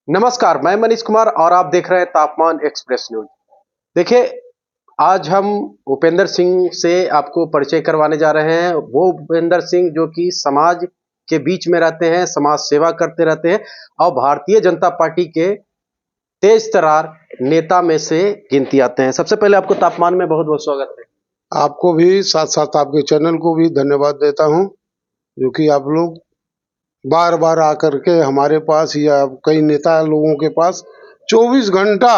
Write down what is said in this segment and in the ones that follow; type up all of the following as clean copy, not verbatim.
नमस्कार, मैं मनीष कुमार और आप देख रहे हैं तापमान एक्सप्रेस न्यूज। देखिए, आज हम उपेंद्र सिंह से आपको परिचय करवाने जा रहे हैं। वो उपेंद्र सिंह जो कि समाज के बीच में रहते हैं, समाज सेवा करते रहते हैं और भारतीय जनता पार्टी के तेज तर्रार नेता में से गिनती आते हैं। सबसे पहले आपको तापमान में बहुत बहुत स्वागत है। आपको भी, साथ साथ आपके चैनल को भी धन्यवाद देता हूं, जो कि आप लोग बार बार आकर के हमारे पास या कई नेता लोगों के पास 24 घंटा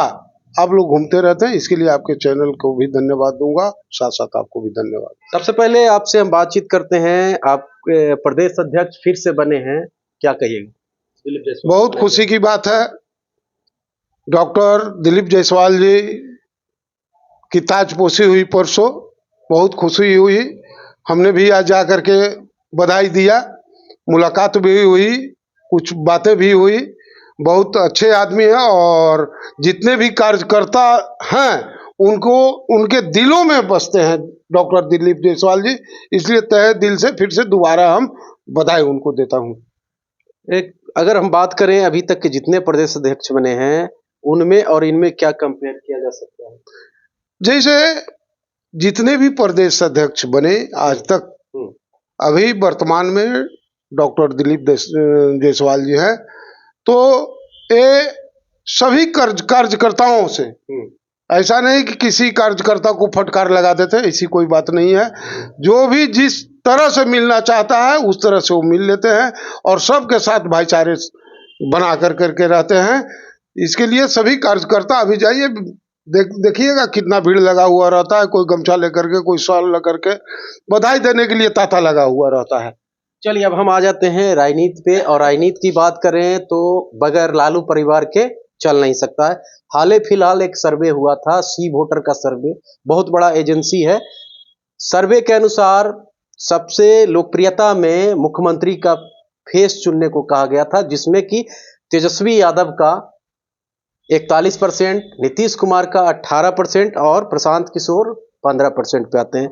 आप लोग घूमते रहते हैं। इसके लिए आपके चैनल को भी धन्यवाद दूंगा, साथ साथ आपको भी धन्यवाद। सबसे पहले आपसे हम बातचीत करते हैं। आप प्रदेश अध्यक्ष फिर से बने हैं, क्या कहिएगा? बहुत खुशी की बात है। डॉक्टर दिलीप जायसवाल जी की ताजपोशी हुई परसों, बहुत खुशी हुई। हमने भी आज जा करके बधाई दिया, मुलाकात भी हुई, कुछ बातें भी हुई। बहुत अच्छे आदमी हैं और जितने भी कार्यकर्ता हैं उनको उनके दिलों में बसते हैं डॉक्टर दिलीप जायसवाल जी। इसलिए तहे दिल से फिर से दोबारा हम बधाई उनको देता हूं। एक अगर हम बात करें अभी तक के जितने प्रदेश अध्यक्ष बने हैं उनमें और इनमें क्या कंपेयर किया जा सकता है? जैसे जितने भी प्रदेश अध्यक्ष बने आज तक, अभी वर्तमान में डॉक्टर दिलीप जायसवाल जी हैं, तो ये सभी कार्यकर्ताओं से, ऐसा नहीं कि किसी कार्यकर्ता को फटकार लगा देते, ऐसी कोई बात नहीं है। जो भी जिस तरह से मिलना चाहता है उस तरह से वो मिल लेते हैं और सबके साथ भाईचारे बना करके रहते हैं। इसके लिए सभी कार्यकर्ता अभी जाइए, देखिएगा कितना भीड़ लगा हुआ रहता है। कोई गमछा लेकर के, कोई शॉल लेकर के बधाई देने के लिए तांता लगा हुआ रहता है। चलिए, अब हम आ जाते हैं राजनीति पे। और राजनीति की बात करें तो बगैर लालू परिवार के चल नहीं सकता है। हाल फिलहाल एक सर्वे हुआ था, सी वोटर का सर्वे, बहुत बड़ा एजेंसी है। सर्वे के अनुसार सबसे लोकप्रियता में मुख्यमंत्री का फेस चुनने को कहा गया था, जिसमें कि तेजस्वी यादव का 41%, नीतीश कुमार का 18% और प्रशांत किशोर 15% पे आते हैं।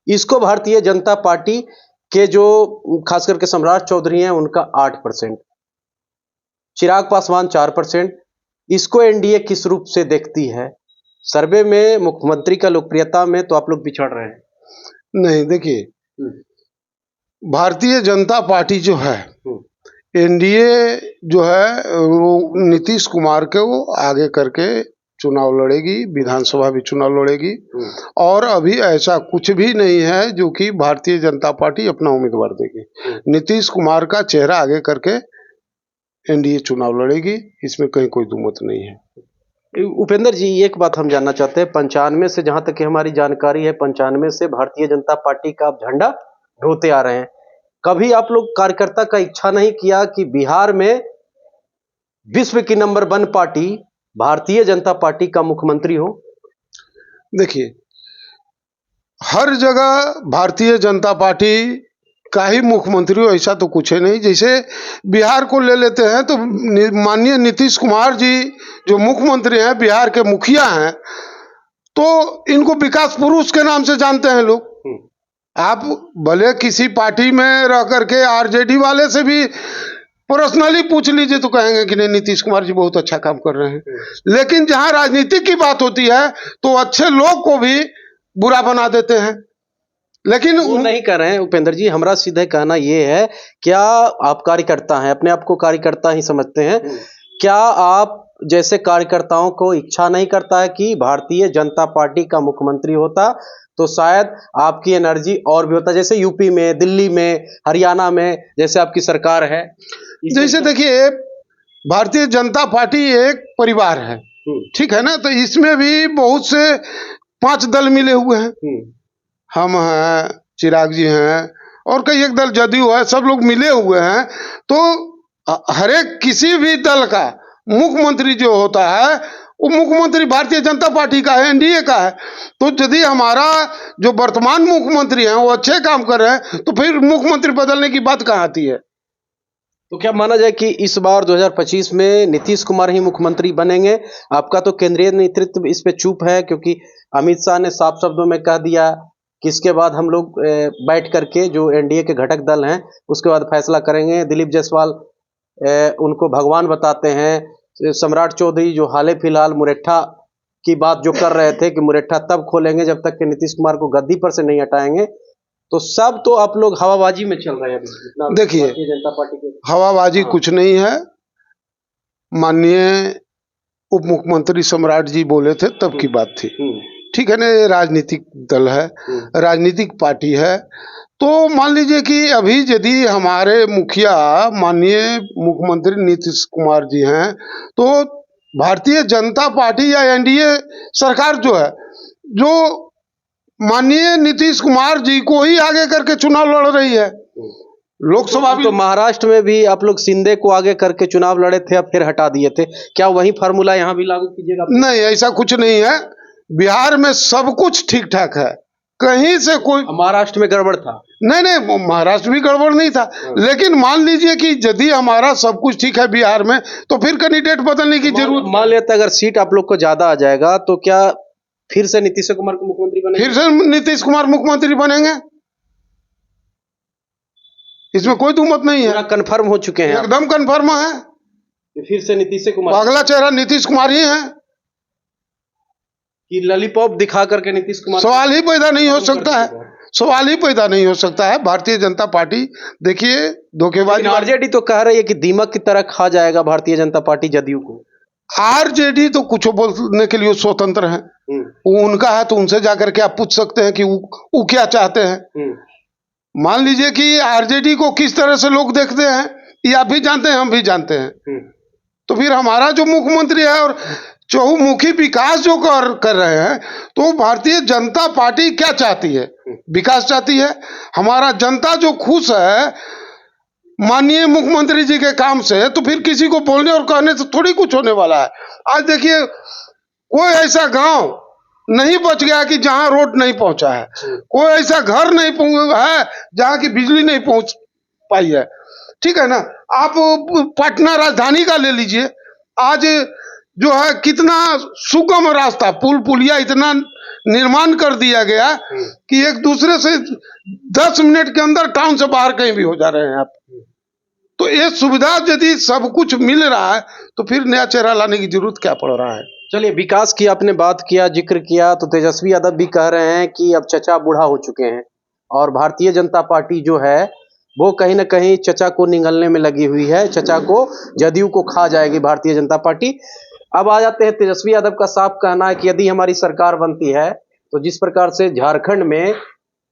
इसको भारतीय जनता पार्टी के जो खास करके सम्राट चौधरी हैं उनका 8%, चिराग पासवान 4%। इसको एनडीए किस रूप से देखती है? सर्वे में मुख्यमंत्री का लोकप्रियता में तो आप लोग पिछड़ रहे हैं। नहीं, देखिए, भारतीय जनता पार्टी जो है, एनडीए जो है वो नीतीश कुमार के वो आगे करके चुनाव लड़ेगी, विधानसभा भी चुनाव लड़ेगी। और अभी ऐसा कुछ भी नहीं है जो कि भारतीय जनता पार्टी अपना उम्मीदवार देगी। नीतीश कुमार का चेहरा आगे करके एनडीए चुनाव लड़ेगी, इसमें कहीं कोई दुमत नहीं है। उपेंद्र जी, एक बात हम जानना चाहते हैं। 95 से, जहां तक कि हमारी जानकारी है, 95 से भारतीय जनता पार्टी का आप झंडा ढोते आ रहे हैं। कभी आप लोग कार्यकर्ता का इच्छा नहीं किया कि बिहार में विश्व की number 1 party Bharatiya Janata party का मुख्यमंत्री हो? देखिए, हर जगह भारतीय जनता पार्टी का ही मुख्यमंत्री हो ऐसा तो कुछ है नहीं। जैसे बिहार को ले लेते हैं तो माननीय नीतीश कुमार जी जो मुख्यमंत्री हैं, बिहार के मुखिया हैं, तो इनको विकास पुरुष के नाम से जानते हैं लोग। आप भले किसी पार्टी में रह करके आरजेडी वाले से भी पर्सनली पूछ लीजिए तो कहेंगे कि नहीं, नीतीश कुमार जी बहुत अच्छा काम कर रहे हैं। लेकिन जहां राजनीति की बात होती है तो अच्छे लोग को भी बुरा बना देते हैं। लेकिन वो नहीं कर रहे हैं उपेंद्र जी। हमारा सीधे कहना ये है, क्या आप कार्यकर्ता हैं, अपने आप को कार्यकर्ता ही समझते हैं, क्या आप जैसे कार्यकर्ताओं को इच्छा नहीं करता है कि भारतीय जनता पार्टी का मुख्यमंत्री होता तो शायद आपकी एनर्जी और भी होता? जैसे यूपी में, दिल्ली में, हरियाणा में जैसे आपकी सरकार है। जैसे देखिए, भारतीय जनता पार्टी एक परिवार है, ठीक है ना? तो इसमें भी बहुत से 5 दल मिले हुए हैं। हम हैं, चिराग जी हैं और कई एक दल जदयू है, सब लोग मिले हुए हैं। तो हर एक किसी भी दल का मुख्यमंत्री जो होता है वो मुख्यमंत्री भारतीय जनता पार्टी का है, एनडीए का है। तो यदि हमारा जो वर्तमान मुख्यमंत्री हैं वो अच्छे काम कर रहे हैं तो फिर मुख्यमंत्री बदलने की बात कहाँ आती है? तो क्या माना जाए कि इस बार 2025 में नीतीश कुमार ही मुख्यमंत्री बनेंगे? आपका तो केंद्रीय नेतृत्व इस पे चुप है, क्योंकि अमित शाह ने साफ शब्दों में कह दिया कि इसके बाद हम लोग बैठ करके जो एनडीए के घटक दल हैं उसके बाद फैसला करेंगे। दिलीप जायसवाल उनको भगवान बताते हैं। सम्राट चौधरी जो हाल फिलहाल मुरेठा की बात जो कर रहे थे कि मुरेठा तब खोलेंगे जब तक कि नीतीश कुमार को गद्दी पर से नहीं हटाएंगे, तो सब तो आप लोग हवाबाजी में चल रहे हैं। देखिए, भारतीय जनता पार्टी के हवाबाजी कुछ नहीं है। माननीय उप मुख्यमंत्री सम्राट जी बोले थे तब की बात थी, ठीक है ना। ये राजनीतिक दल है, राजनीतिक पार्टी है। तो मान लीजिए कि अभी यदि हमारे मुखिया माननीय मुख्यमंत्री नीतीश कुमार जी हैं, तो भारतीय जनता पार्टी या एनडीए सरकार जो है, जो माननीय नीतीश कुमार जी को ही आगे करके चुनाव लड़ रही है। लोकसभा तो महाराष्ट्र में भी आप लोग शिंदे को आगे करके चुनाव लड़े थे, अब फिर हटा दिए थे। क्या वही फार्मूला यहाँ भी लागू कीजिएगा? नहीं, ऐसा कुछ नहीं है। बिहार में सब कुछ ठीक ठाक है, कहीं से कोई। महाराष्ट्र में गड़बड़ था? नहीं, महाराष्ट्र भी गड़बड़ नहीं था, लेकिन मान लीजिए कि यदि हमारा सब कुछ ठीक है बिहार में, तो फिर कैंडिडेट बदलने की जरूरत। मान लेते अगर सीट आप लोग को ज्यादा आ जाएगा तो क्या फिर से नीतीश कुमार को मुख्यमंत्री बनेंगे? फिर से नीतीश कुमार मुख्यमंत्री बनेंगे, इसमें कोई दुमत नहीं है। कंफर्म हो चुके हैं? एकदम कंफर्म है, फिर से नीतीश कुमार। अगला चेहरा नीतीश कुमार ही है कि लॉलीपॉप दिखा करके नीतीश कुमार? सवाल ही पैदा नहीं हो सकता है, सवाल ही पैदा नहीं हो सकता है। भारतीय जनता पार्टी, देखिए, धोखेबाजी। आरजेडी तो कह रही है कि दीमक की तरह खा जाएगा भारतीय जनता पार्टी जदयू को। आरजेडी तो कुछ बोलने के लिए स्वतंत्र है, वो उनका है, तो उनसे जाकर के आप पूछ सकते हैं कि वो क्या चाहते हैं। मान लीजिए कि आरजेडी को किस तरह से लोग देखते हैं, ये आप भी जानते हैं, हम भी जानते हैं। तो फिर हमारा जो मुख्यमंत्री है और चहुमुखी विकास जो कर रहे हैं, तो भारतीय जनता पार्टी क्या चाहती है? विकास चाहती है। हमारा जनता जो खुश है माननीय मुख्यमंत्री जी के काम से, तो फिर किसी को बोलने और कहने से थोड़ी कुछ होने वाला है। आज देखिए, कोई ऐसा गांव नहीं बच गया कि जहां रोड नहीं पहुंचा है, कोई ऐसा घर नहीं है जहां की बिजली नहीं पहुंच पाई है, ठीक है ना। आप पटना राजधानी का ले लीजिए, आज जो है कितना सुगम रास्ता, पुल पुलिया इतना निर्माण कर दिया गया कि एक दूसरे से 10 मिनट के अंदर टाउन से बाहर कहीं भी हो जा रहे हैं आप। तो ये सुविधा यदि सब कुछ मिल रहा है, तो फिर नया चेहरा लाने की जरूरत क्या पड़ रहा है? चलिए, विकास की आपने बात किया, जिक्र किया, तो तेजस्वी यादव भी कह रहे हैं कि अब चचा बूढ़ा हो चुके हैं और भारतीय जनता पार्टी जो है वो कहीं ना कहीं चचा को निगलने में लगी हुई है। चचा को, जदयू को खा जाएगी भारतीय जनता पार्टी। अब आ जाते हैं, तेजस्वी यादव का साफ कहना है कि यदि हमारी सरकार बनती है तो जिस प्रकार से झारखंड में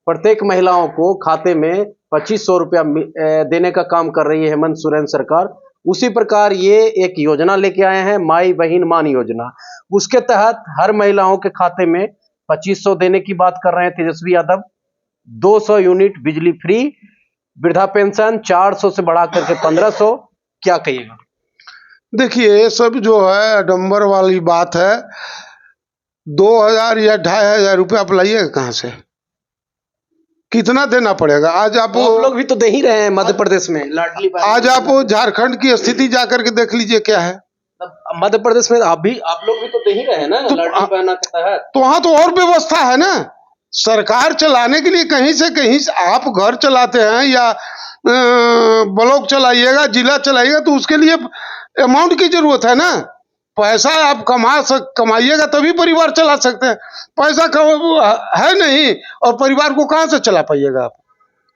प्रत्येक महिलाओं को खाते में 2500 रुपया देने का काम कर रही है हेमंत सोरेन सरकार, उसी प्रकार ये एक योजना लेके आए हैं, माई बहन मान योजना। उसके तहत हर महिलाओं के खाते में 2500 देने की बात कर रहे हैं तेजस्वी यादव। 200 यूनिट बिजली फ्री, वृद्धा पेंशन 400 से बढ़ा करके 1500। क्या कहिएगा? देखिए, ये सब जो है आडंबर वाली बात है। 2000 या 2500 रुपये आप लाइएगा कहाँ से? कितना देना पड़ेगा? आज आप लोग भी तो दे ही रहे हैं मध्य प्रदेश में लाडली। आज आप झारखंड की स्थिति जाकर के देख लीजिए क्या है। मध्य प्रदेश में आप लोग भी तो दे ही रहे हैं ना, लाडली बहना के तहत। तो वहां तो और व्यवस्था है ना। सरकार चलाने के लिए कहीं से कहीं आप घर चलाते हैं या ब्लॉक चलाइएगा, जिला चलाइएगा, तो उसके लिए अमाउंट की जरूरत है ना। पैसा आप कमाइएगा तभी परिवार चला सकते हैं। पैसा है नहीं और परिवार को कहां से चला पाइएगा आप?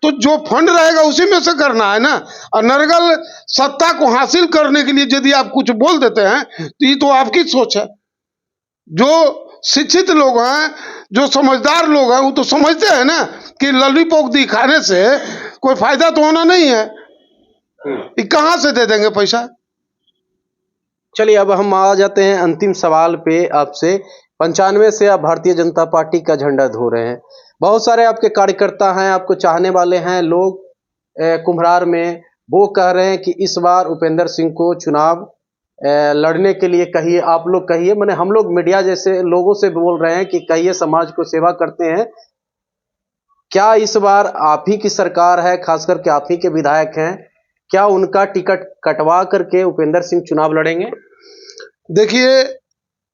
तो जो फंड रहेगा उसी में से करना है ना। अनर्गल सत्ता को हासिल करने के लिए यदि आप कुछ बोल देते हैं तो ये तो आपकी सोच है। जो शिक्षित लोग हैं, जो समझदार लोग हैं, वो तो समझते हैं ना कि लॉलीपॉप दिखाने से कोई फायदा तो होना नहीं है। कहां से दे देंगे पैसा? चलिए, अब हम आ जाते हैं अंतिम सवाल पे आपसे। 95 से आप भारतीय जनता पार्टी का झंडा धो रहे हैं। बहुत सारे आपके कार्यकर्ता हैं, आपको चाहने वाले हैं लोग कुम्हरार में। वो कह रहे हैं कि इस बार उपेंद्र सिंह को चुनाव लड़ने के लिए कहिए, आप लोग कहिए, मैंने हम लोग मीडिया जैसे लोगों से बोल रहे हैं कि कहिए, समाज को सेवा करते हैं। क्या इस बार आप ही की सरकार है, खास करके आप ही के विधायक हैं, क्या उनका टिकट कटवा करके उपेंद्र सिंह चुनाव लड़ेंगे? देखिए,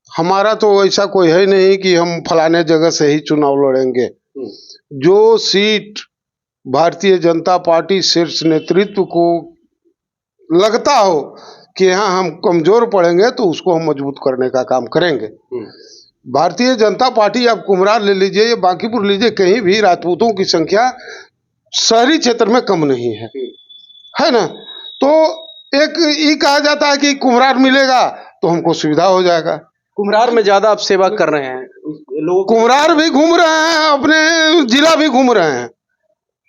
हमारा तो ऐसा कोई है नहीं कि हम फलाने जगह से ही चुनाव लड़ेंगे। जो सीट भारतीय जनता पार्टी शीर्ष नेतृत्व को लगता हो कि यहाँ हम कमजोर पड़ेंगे तो उसको हम मजबूत करने का काम करेंगे। भारतीय जनता पार्टी, आप कुम्हरार ले लीजिए या बांकीपुर लीजिए, कहीं भी राजपूतों की संख्या शहरी क्षेत्र में कम नहीं है ना। तो एक ये कहा जाता है कि कुम्हरार मिलेगा तो हमको सुविधा हो जाएगा। कुम्हरार में ज्यादा आप सेवा कर रहे हैं, लोग कुम्हरार भी घूम रहे हैं, अपने जिला भी घूम रहे हैं।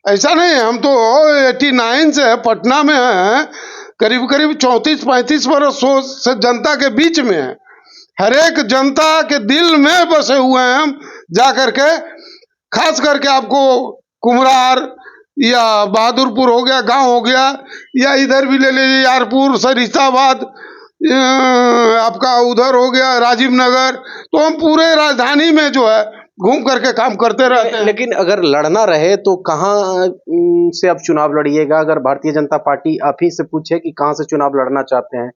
ऐसा नहीं है, हम तो 89 से पटना में हैं, करीब करीब 34-35 वर्षों से जनता के बीच में है। हर एक जनता के दिल में बसे हुए हैं हम जा करके। खास करके आपको कुम्हरार या बहादुरपुर हो गया, गांव हो गया, या इधर भी ले लीजिए यारपुर, सरिस्ताबाद, आपका उधर हो गया राजीव नगर, तो हम पूरे राजधानी में जो है घूम करके काम करते रहते हैं। लेकिन अगर लड़ना रहे तो कहाँ से आप चुनाव लड़िएगा? अगर भारतीय जनता पार्टी आप ही से पूछे कि कहाँ से चुनाव लड़ना चाहते हैं,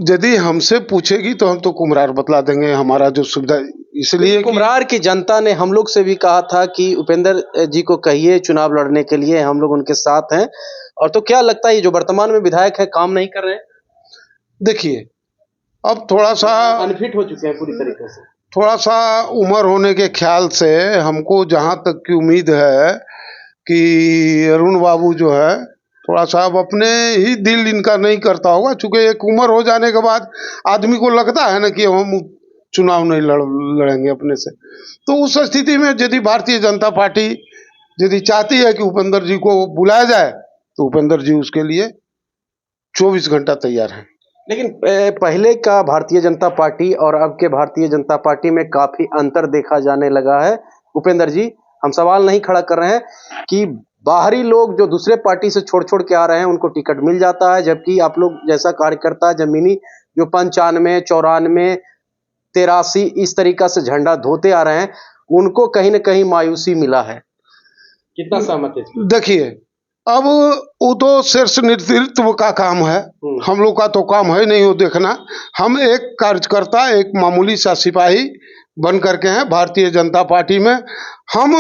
यदि हमसे पूछेगी तो हम तो कुम्हरार बतला देंगे हमारा जो सुविधा। इसलिए कुम्हरार की जनता ने हम लोग से भी कहा था कि उपेंद्र जी को कहिए चुनाव लड़ने के लिए, हम लोग उनके साथ हैं। और तो क्या लगता है ये जो वर्तमान में विधायक है काम नहीं कर रहे हैं? देखिए, अब थोड़ा सा अनफिट हो चुके हैं पूरी तरीके से। थोड़ा सा उम्र होने के ख्याल से हमको जहाँ तक की उम्मीद है कि अरुण बाबू जो है थोड़ा सा अब अपने ही दिल इनका नहीं करता होगा, चूंकि एक उम्र हो जाने के बाद आदमी को लगता है ना कि हम चुनाव नहीं लड़ेंगे अपने से। तो उस स्थिति में यदि भारतीय जनता पार्टी यदि चाहती है कि उपेंद्र जी को बुलाया जाए तो उपेंद्र जी उसके लिए 24 घंटा तैयार हैं। लेकिन पहले का भारतीय जनता पार्टी और अब के भारतीय जनता पार्टी में काफी अंतर देखा जाने लगा है। उपेंद्र जी, हम सवाल नहीं खड़ा कर रहे हैं कि बाहरी लोग जो दूसरे पार्टी से छोड़ छोड़ के आ रहे हैं उनको टिकट मिल जाता है, जबकि आप लोग जैसा कार्यकर्ता जमीनी जो 95, 94, 83 इस तरीका से झंडा धोते आ रहे हैं, उनको कहीं ना कहीं मायूसी मिला है। कितना सहमत है? देखिए, अब वो तो शीर्ष नेतृत्व का काम है, हम लोग का तो काम है नहीं वो देखना। हम एक कार्यकर्ता, एक मामूली सा सिपाही बन करके हैं भारतीय जनता पार्टी में। हम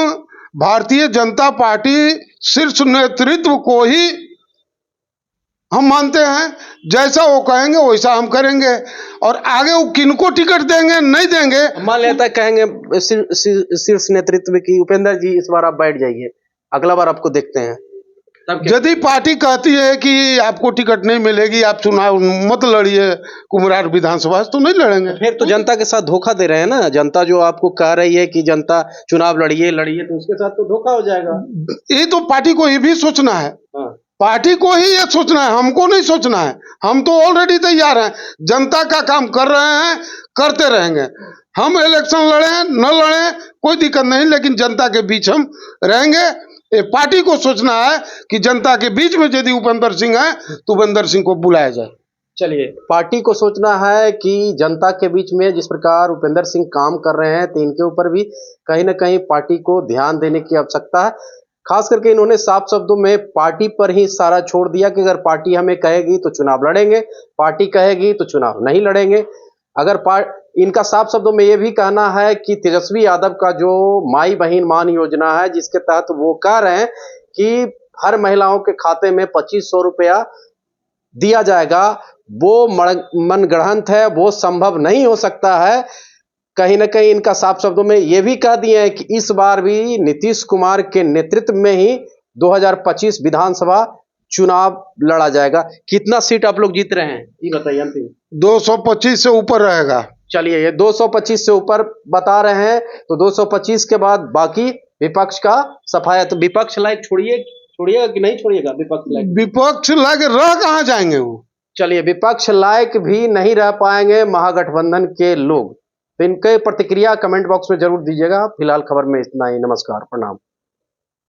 भारतीय जनता पार्टी शीर्ष नेतृत्व को ही हम मानते हैं, जैसा वो कहेंगे वैसा हम करेंगे। और आगे वो किनको टिकट देंगे नहीं देंगे, मान लेता है कहेंगे शीर्ष नेतृत्व की उपेंद्र जी इस बार आप बैठ जाइए, अगला बार आपको देखते हैं। यदि पार्टी कहती है कि आपको टिकट नहीं मिलेगी, आप चुनाव मत लड़िए कुम्हरार विधानसभा, तो नहीं लड़ेंगे। फिर तो जनता के साथ धोखा दे रहे हैं ना। जनता जो आपको कह रही है कि जनता चुनाव लड़िए लड़िए, तो उसके साथ तो धोखा हो जाएगा। ये तो पार्टी को ये भी सोचना है। पार्टी को ही ये सोचना है, हमको नहीं सोचना है। हम तो ऑलरेडी तैयार हैं, जनता का काम कर रहे हैं, करते रहेंगे। हम इलेक्शन लड़े न लड़े कोई दिक्कत नहीं, लेकिन जनता के बीच हम रहेंगे। ये पार्टी को सोचना है कि जनता के बीच में यदि उपेंद्र सिंह है तो उपेंद्र सिंह को बुलाया जाए। चलिए, पार्टी को सोचना है कि जनता के बीच में जिस प्रकार उपेंद्र सिंह काम कर रहे हैं तो इनके ऊपर भी कहीं ना कहीं पार्टी को ध्यान देने की आवश्यकता है। खास करके इन्होंने साफ शब्दों में पार्टी पर ही सारा छोड़ दिया कि अगर पार्टी हमें कहेगी तो चुनाव लड़ेंगे, पार्टी कहेगी तो चुनाव नहीं लड़ेंगे। अगर इनका साफ शब्दों में यह भी कहना है कि तेजस्वी यादव का जो माई बहन मान योजना है, जिसके तहत वो कह रहे हैं कि हर महिलाओं के खाते में 2500 रुपया दिया जाएगा, वो मनगढ़ंत है, वो संभव नहीं हो सकता है। कहीं ना कहीं इनका साफ शब्दों में यह भी कह दिए हैं कि इस बार भी नीतीश कुमार के नेतृत्व में ही 2025 विधानसभा चुनाव लड़ा जाएगा। कितना सीट आप लोग जीत रहे हैं ये बताइए अंतिम? 225 से ऊपर रहेगा। चलिए, ये 225 से ऊपर बता रहे हैं, तो 225 के बाद बाकी विपक्ष का सफाया। तो विपक्ष लायक छोड़िएगा कि नहीं छोड़िएगा? विपक्ष लायक रह कहाँ जाएंगे वो? चलिए, विपक्ष लायक भी नहीं रह पाएंगे महागठबंधन के लोग। तो इनके प्रतिक्रिया कमेंट बॉक्स में जरूर दीजिएगा। फिलहाल खबर में इतना ही। नमस्कार, प्रणाम।